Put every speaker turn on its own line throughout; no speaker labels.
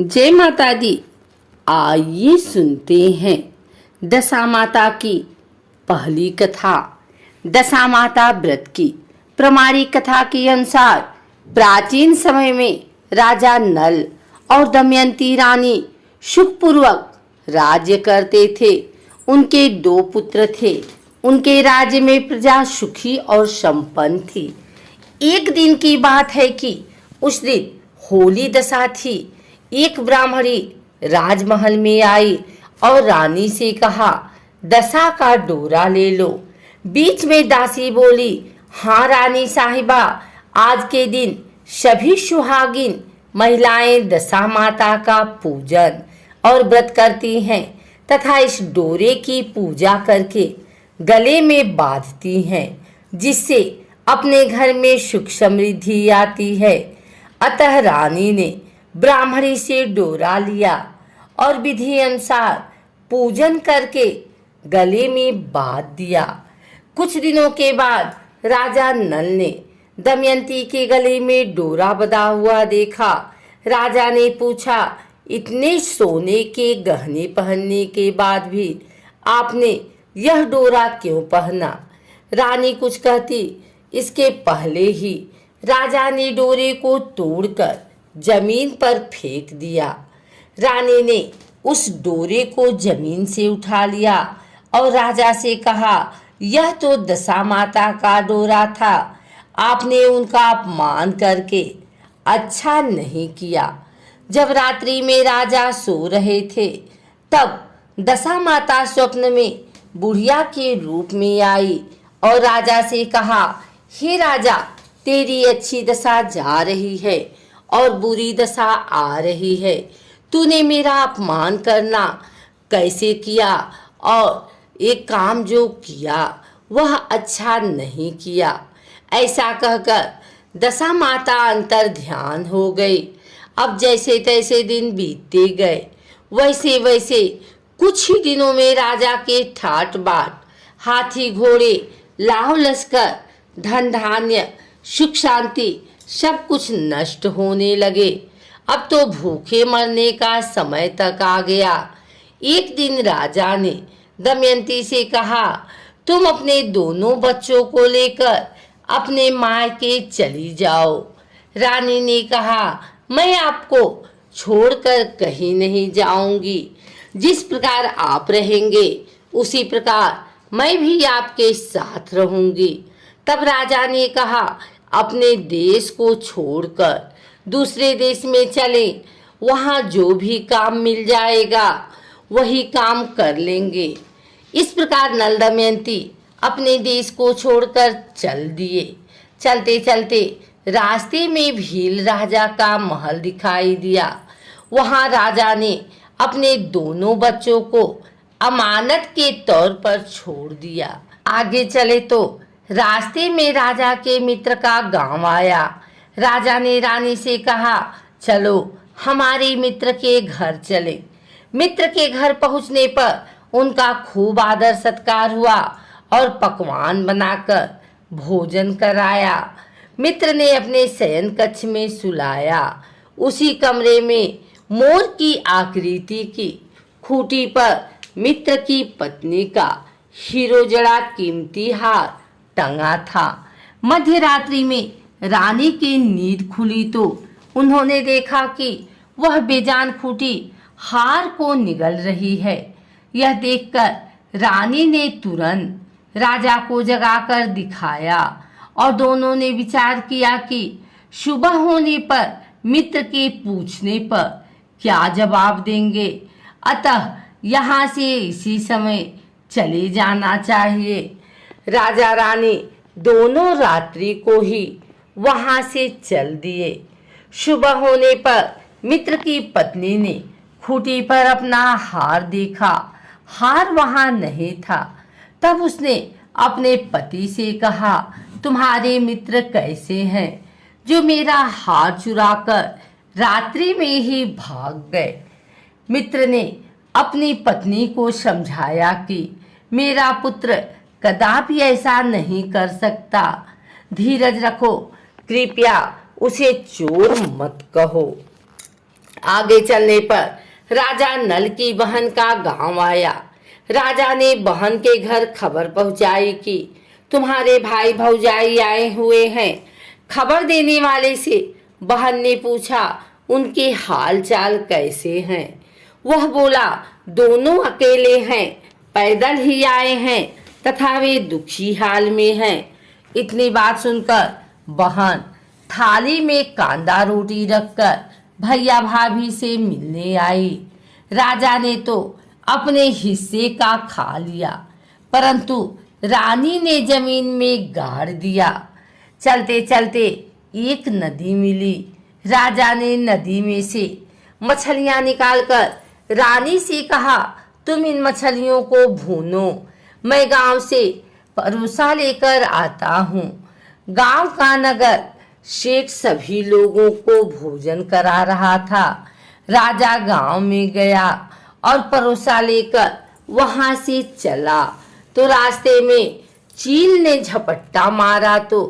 जय माता दी। आइए सुनते हैं दशा माता की पहली कथा। दशा माता व्रत की प्रमाणिक कथा के अनुसार प्राचीन समय में राजा नल और दमयंती रानी सुखपूर्वक राज्य करते थे। उनके 2 पुत्र थे। उनके राज्य में प्रजा सुखी और संपन्न थी। एक दिन की बात है कि उस दिन होली दशा थी। एक ब्राह्मणी राजमहल में आई और रानी से कहा, दशा का डोरा ले लो। बीच में दासी बोली, हाँ रानी साहिबा, आज के दिन सभी सुहागिन महिलाएं दशा माता का पूजन और व्रत करती हैं तथा इस डोरे की पूजा करके गले में बांधती हैं, जिससे अपने घर में सुख समृद्धि आती है। अतः रानी ने ब्राह्मणी से डोरा लिया और विधि अनुसार पूजन करके गले में बांध दिया। कुछ दिनों के बाद राजा नल ने दमयंती के गले में डोरा बंधा हुआ देखा। राजा ने पूछा, इतने सोने के गहने पहनने के बाद भी आपने यह डोरा क्यों पहना? रानी कुछ कहती, इसके पहले ही राजा ने डोरे को तोड़कर जमीन पर फेंक दिया। रानी ने उस डोरे को जमीन से उठा लिया और राजा से कहा, यह तो दशा माता का डोरा था। आपने उनका अपमान करके अच्छा नहीं किया। जब रात्रि में राजा सो रहे थे तब दशा माता स्वप्न में बुढ़िया के रूप में आई और राजा से कहा, हे राजा, तेरी अच्छी दशा जा रही है और बुरी दशा आ रही है। तूने मेरा अपमान करना कैसे किया और एक काम जो किया वह अच्छा नहीं किया। ऐसा कहकर दशा माता अंतर ध्यान हो गई। अब जैसे तैसे दिन बीतते गए, वैसे वैसे कुछ ही दिनों में राजा के ठाट बाट, हाथी घोड़े, लाव लश्कर, धन धान्य, सुख शांति सब कुछ नष्ट होने लगे। अब तो भूखे मरने का समय तक आ गया। एक दिन राजा ने दमयंती से कहा, तुम अपने दोनों बच्चों को लेकर अपने मायके चली जाओ। रानी ने कहा, मैं आपको छोड़कर कहीं नहीं जाऊंगी। जिस प्रकार आप रहेंगे उसी प्रकार मैं भी आपके साथ रहूंगी। तब राजा ने कहा, अपने देश को छोड़कर दूसरे देश में चले, वहां जो भी काम मिल जाएगा वही काम कर लेंगे। इस प्रकार नल दमयंती अपने देश को छोड़कर चल दिए। चलते चलते रास्ते में भील राजा का महल दिखाई दिया। वहां राजा ने अपने दोनों बच्चों को अमानत के तौर पर छोड़ दिया। आगे चले तो रास्ते में राजा के मित्र का गांव आया। राजा ने रानी से कहा, चलो हमारे मित्र के घर चले। मित्र के घर पहुंचने पर उनका खूब आदर सत्कार हुआ और पकवान बनाकर भोजन कराया। मित्र ने अपने शयन कक्ष में सुलाया। उसी कमरे में मोर की आकृति की खूंटी पर मित्र की पत्नी का हीरो जड़ा कीमती हार टंगा था। मध्य रात्रि में रानी की नींद खुली तो उन्होंने देखा कि वह बेजान खूंटी हार को निगल रही है। यह देखकर रानी ने तुरंत राजा को जगाकर दिखाया और दोनों ने विचार किया कि सुबह होने पर मित्र के पूछने पर क्या जवाब देंगे। अतः यहाँ से इसी समय चले जाना चाहिए। राजा रानी दोनों रात्रि को ही वहां से चल दिए। सुबह होने पर मित्र की पत्नी ने खूंटी पर अपना हार देखा। हार वहां नहीं था। तब उसने अपने पति से कहा, तुम्हारे मित्र कैसे हैं जो मेरा हार चुराकर रात्रि में ही भाग गए? मित्र ने अपनी पत्नी को समझाया कि मेरा पुत्र कदापि ऐसा नहीं कर सकता। धीरज रखो, कृपया उसे चोर मत कहो। आगे चलने पर राजा नल की बहन का गांव आया। राजा ने बहन के घर खबर पहुंचाई कि तुम्हारे भाई भौजाई आए हुए हैं। खबर देने वाले से बहन ने पूछा उनके हाल चाल कैसे हैं। वह बोला दोनों अकेले हैं, पैदल ही आए हैं तथा वे दुखी हाल में हैं। इतनी बात सुनकर बहन थाली में कांदा रोटी रखकर भैया भाभी से मिलने आई। राजा ने तो अपने हिस्से का खा लिया, परंतु रानी ने जमीन में गाड़ दिया। चलते चलते एक नदी मिली। राजा ने नदी में से मछलियां निकालकर रानी से कहा तुम इन मछलियों को भूनो, मैं गांव से परोसा लेकर आता हूँ। गांव का नगर शेख सभी लोगों को भोजन करा रहा था। राजा गांव में गया और परोसा लेकर वहां से चला तो रास्ते में चील ने झपट्टा मारा तो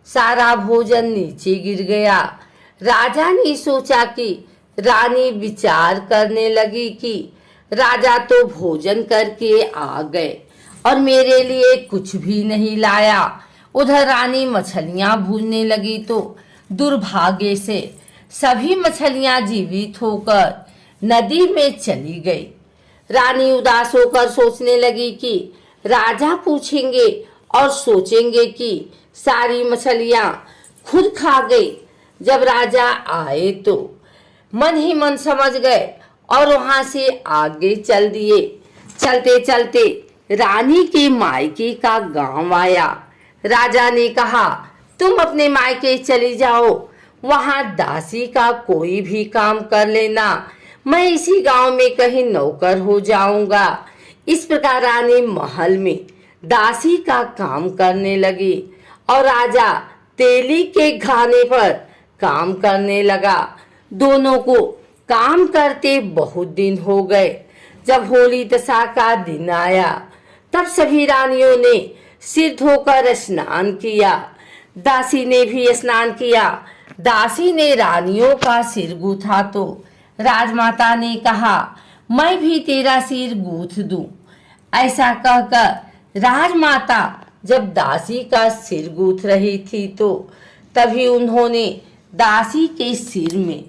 सारा भोजन नीचे गिर गया। राजा ने सोचा कि रानी विचार करने लगी कि राजा तो भोजन करके आ गए और मेरे लिए कुछ भी नहीं लाया। उधर रानी मछलियां भूनने लगी तो दुर्भाग्य से सभी मछलियां जीवित होकर नदी में चली गई। रानी उदास होकर सोचने लगी कि राजा पूछेंगे और सोचेंगे कि सारी मछलियां खुद खा गई। जब राजा आए तो मन ही मन समझ गए और वहां से आगे चल दिए। चलते चलते रानी के मायके का गांव आया। राजा ने कहा तुम अपने मायके चली जाओ, वहां दासी का कोई भी काम कर लेना, मैं इसी गांव में कहीं नौकर हो जाऊंगा। इस प्रकार रानी महल में दासी का काम करने लगी और राजा तेली के घाने पर काम करने लगा। दोनों को काम करते बहुत दिन हो गए। जब होली दशा का दिन आया तब सभी रानियों ने सिर धोकर स्नान किया। दासी ने भी स्नान किया। दासी ने रानियों का सिर गूथा तो राजमाता ने कहा मैं भी तेरा सिर गूथ दूं। ऐसा कहकर राजमाता जब दासी का सिर गूथ रही थी तो तभी उन्होंने दासी के सिर में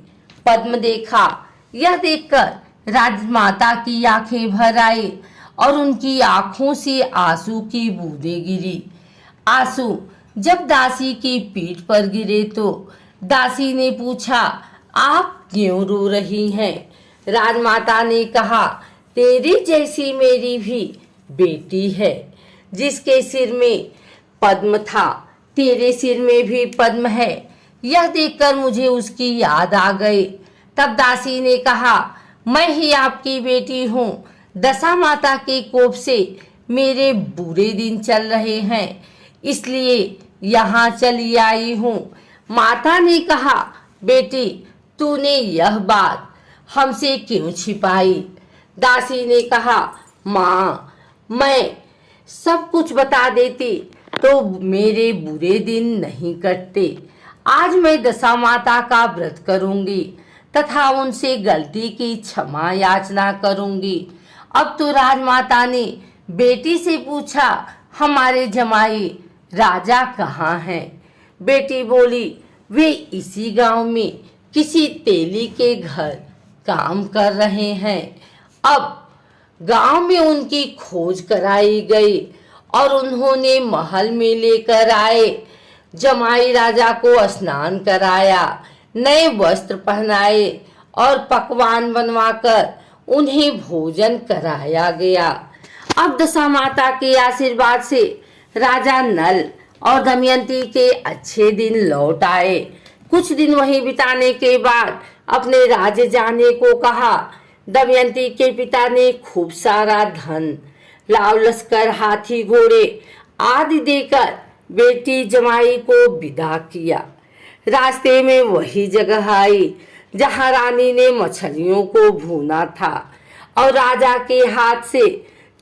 पद्म देखा। यह देखकर राजमाता की आंखें भर आई और उनकी आंखों से आंसू की बूंदें गिरी। आंसू जब दासी की पीठ पर गिरे तो दासी ने पूछा आप क्यों रो रही हैं? राजमाता ने कहा तेरी जैसी मेरी भी बेटी है जिसके सिर में पद्म था, तेरे सिर में भी पद्म है। यह देखकर मुझे उसकी याद आ गई। तब दासी ने कहा मैं ही आपकी बेटी हूँ। दशा माता के कोप से मेरे बुरे दिन चल रहे हैं, इसलिए यहाँ चली आई हूँ। माता ने कहा बेटी तूने यह बात हमसे क्यों छिपाई? दासी ने कहा माँ मैं सब कुछ बता देती तो मेरे बुरे दिन नहीं कटते। आज मैं दशा माता का व्रत करूंगी तथा उनसे गलती की क्षमा याचना करूंगी। अब तो राजमाता ने बेटी से पूछा हमारे जमाई राजा कहाँ हैं? बेटी बोली वे इसी गांव में किसी तेली के घर काम कर रहे हैं। अब गांव में उनकी खोज कराई गई और उन्होंने महल में लेकर आए। जमाई राजा को स्नान कराया, नए वस्त्र पहनाए और पकवान बनवाकर उन्हें भोजन कराया गया। अब दशा माता के आशीर्वाद से राजा नल और दमयंती के अच्छे दिन लौट आए। कुछ दिन वहीं बिताने के बाद अपने राज्य जाने को कहा। दमयंती के पिता ने खूब सारा धन, लाव लश्कर, हाथी घोड़े आदि देकर बेटी जमाई को विदा किया। रास्ते में वही जगह आई जहां रानी ने मछलियों को भूना था और राजा के हाथ से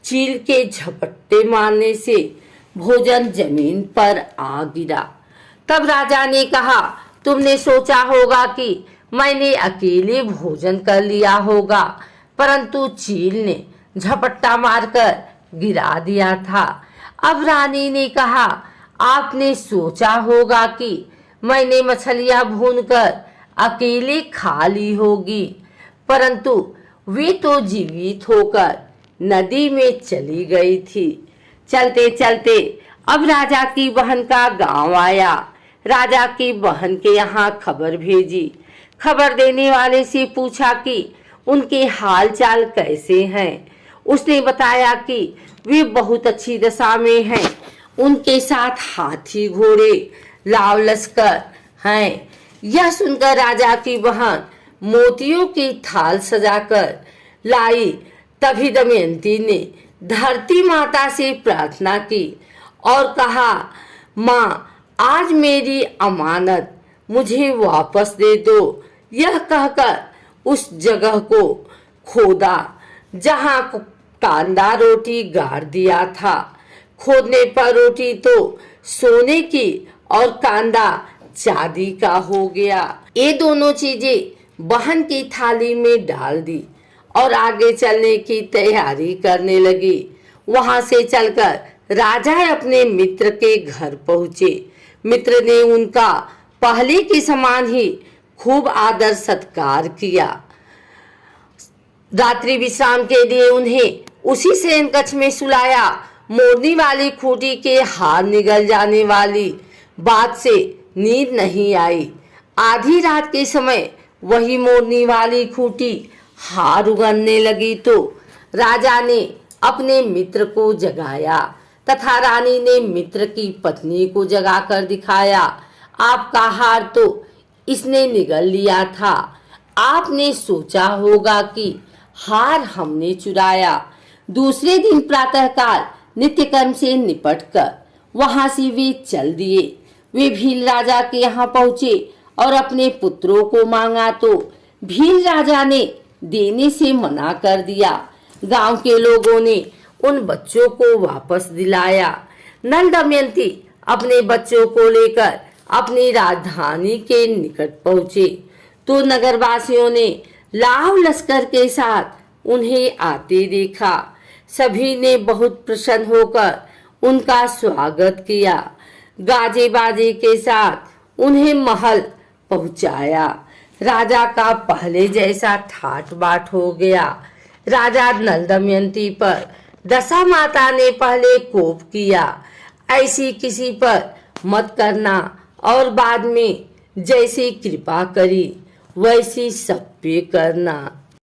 चील के झपट्टे मारने से भोजन जमीन पर आ गिरा। तब राजा ने कहा तुमने सोचा होगा कि मैंने अकेले भोजन कर लिया होगा, परंतु चील ने झपट्टा मारकर गिरा दिया था। अब रानी ने कहा, आपने सोचा होगा कि मैंने मछलियां भूनकर अकेले खा ली होगी, परंतु वे तो जीवित होकर नदी में चली गई थी। चलते चलते अब राजा की बहन का गांव आया। राजा की बहन के यहाँ खबर भेजी। खबर देने वाले से पूछा कि उनके हाल चाल कैसे हैं। उसने बताया कि वे बहुत अच्छी दशा में हैं। उनके साथ हाथी घोड़े लाव लश्कर हैं। यह सुनकर राजा की बहन मोतियों की थाल सजाकर लाई। तभी दमयंती ने धरती माता से प्रार्थना की और कहा, माँ, आज मेरी अमानत मुझे वापस दे दो। यह कहकर उस जगह को खोदा जहाँ कांदा रोटी गाड़ दिया था। खोदने पर रोटी तो सोने की और कांदा चांदी का हो गया। ये दोनों चीजें बहन की थाली में डाल दी और आगे चलने की तैयारी करने लगी। वहां से चलकर राजा अपने मित्र के घर पहुंचे। मित्र ने उनका पहले के समान ही खूब आदर सत्कार किया। रात्रि विश्राम के लिए उन्हें उसी शयन कक्ष में सुलाया। मोरनी वाली खूंटी के हार निगल जाने वाली बात से नींद नहीं आई। आधी रात के समय वही मोरनी वाली खूंटी हार उगलने लगी तो राजा ने अपने मित्र को जगाया तथा रानी ने मित्र की पत्नी को जगाकर दिखाया। आपका हार तो इसने निगल लिया था। आपने सोचा होगा कि हार हमने चुराया। दूसरे दिन प्रातःकाल नित्यकर्म से निपटकर वहां से वे चल दिए। वे भील राजा के यहाँ पहुंचे और अपने पुत्रों को मांगा तो भील राजा ने देने से मना कर दिया। गांव के लोगों ने उन बच्चों को वापस दिलाया। नल दमयंती अपने बच्चों को लेकर अपनी राजधानी के निकट पहुंचे तो नगरवासियों ने लाव लश्कर के साथ उन्हें आते देखा। सभी ने बहुत प्रसन्न होकर उनका स्वागत किया। गाजे बाजे के साथ उन्हें महल पहुंचाया। राजा का पहले जैसा ठाट बाट हो गया। राजा नल दमयंती पर दशा माता ने पहले कोप किया, ऐसी किसी पर मत करना, और बाद में जैसी कृपा करी वैसी सब पे करना।